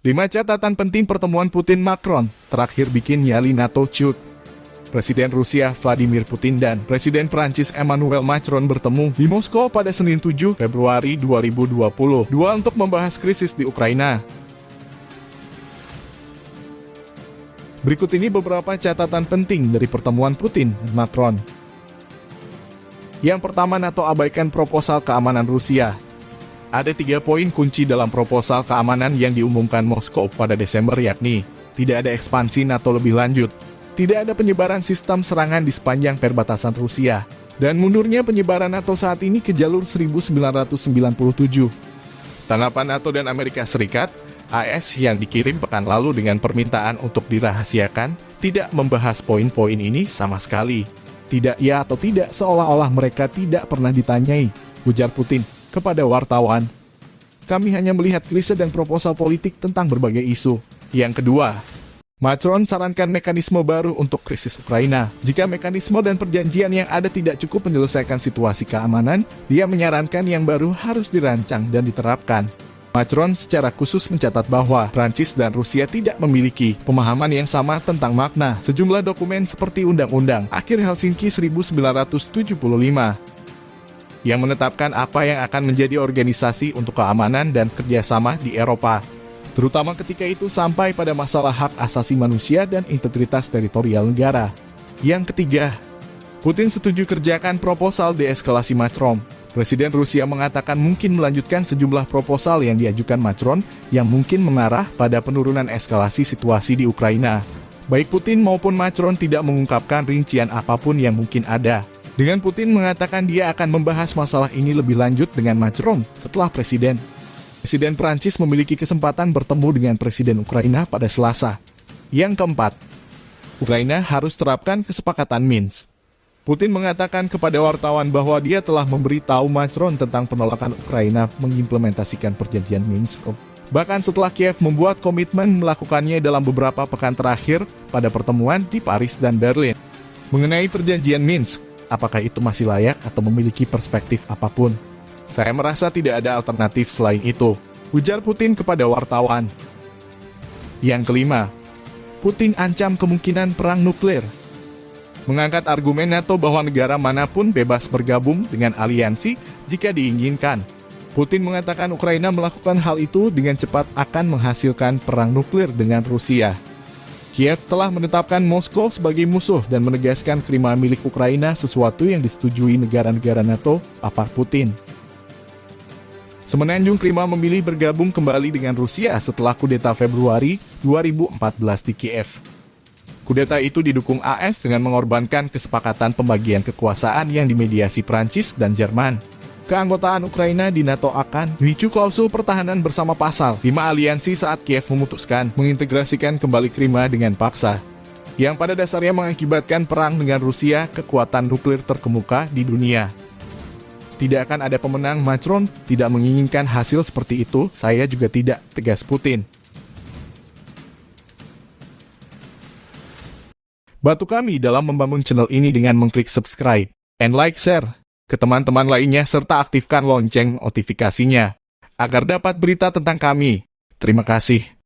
5 catatan penting pertemuan Putin-Macron, terakhir bikin nyali NATO cut. Presiden Rusia Vladimir Putin dan Presiden Prancis Emmanuel Macron bertemu di Moskow pada Senin 7 Februari 2022 untuk membahas krisis di Ukraina. Berikut ini beberapa catatan penting dari pertemuan Putin dan Macron. Yang pertama, NATO abaikan proposal keamanan Rusia. Ada 3 poin kunci dalam proposal keamanan yang diumumkan Moskow pada Desember, yakni tidak ada ekspansi NATO lebih lanjut, tidak ada penyebaran sistem serangan di sepanjang perbatasan Rusia, dan mundurnya penyebaran NATO saat ini ke jalur 1997. Tanggapan NATO dan Amerika Serikat, AS yang dikirim pekan lalu dengan permintaan untuk dirahasiakan, tidak membahas poin-poin ini sama sekali. Tidak ya atau tidak, seolah-olah mereka tidak pernah ditanyai, ujar Putin kepada wartawan. Kami hanya melihat klise dan proposal politik tentang berbagai isu. Yang kedua, Macron sarankan mekanisme baru untuk krisis Ukraina. Jika mekanisme dan perjanjian yang ada tidak cukup menyelesaikan situasi keamanan, dia menyarankan yang baru harus dirancang dan diterapkan. Macron secara khusus mencatat bahwa Prancis dan Rusia tidak memiliki pemahaman yang sama tentang makna sejumlah dokumen seperti Undang-Undang Akhir Helsinki 1975 yang menetapkan apa yang akan menjadi organisasi untuk keamanan dan kerjasama di Eropa, terutama ketika itu sampai pada masalah hak asasi manusia dan integritas teritorial negara. Yang ketiga, Putin setuju kerjakan proposal deeskalasi Macron. Presiden Rusia mengatakan mungkin melanjutkan sejumlah proposal yang diajukan Macron yang mungkin mengarah pada penurunan eskalasi situasi di Ukraina. Baik Putin maupun Macron tidak mengungkapkan rincian apapun yang mungkin ada. Dengan Putin mengatakan dia akan membahas masalah ini lebih lanjut dengan Macron setelah Presiden Prancis memiliki kesempatan bertemu dengan Presiden Ukraina pada Selasa. Yang keempat, Ukraina harus terapkan kesepakatan Minsk. Putin mengatakan kepada wartawan bahwa dia telah memberitahu Macron tentang penolakan Ukraina mengimplementasikan perjanjian Minsk. Bahkan setelah Kiev membuat komitmen melakukannya dalam beberapa pekan terakhir pada pertemuan di Paris dan Berlin. Mengenai perjanjian Minsk, apakah itu masih layak atau memiliki perspektif apapun? Saya merasa tidak ada alternatif selain itu, ujar Putin kepada wartawan. Yang kelima, Putin ancam kemungkinan perang nuklir. Mengangkat argumen NATO bahwa negara manapun bebas bergabung dengan aliansi jika diinginkan. Putin mengatakan Ukraina melakukan hal itu dengan cepat akan menghasilkan perang nuklir dengan Rusia. Kiev telah menetapkan Moskow sebagai musuh dan menegaskan Crimea milik Ukraina, sesuatu yang disetujui negara-negara NATO, papar Putin. Semenanjung Crimea memilih bergabung kembali dengan Rusia setelah kudeta Februari 2014 di Kiev. Kudeta itu didukung AS dengan mengorbankan kesepakatan pembagian kekuasaan yang dimediasi Prancis dan Jerman. Keanggotaan Ukraina di NATO akan memicu klausul pertahanan bersama pasal 5 aliansi saat Kiev memutuskan mengintegrasikan kembali Crimea dengan paksa, yang pada dasarnya mengakibatkan perang dengan Rusia, kekuatan nuklir terkemuka di dunia. Tidak akan ada pemenang. Macron tidak menginginkan hasil seperti itu, saya juga tidak, tegas Putin. Bantu kami dalam membangun channel ini dengan mengklik subscribe and like, share ke teman-teman lainnya, serta aktifkan lonceng notifikasinya agar dapat berita tentang kami. Terima kasih.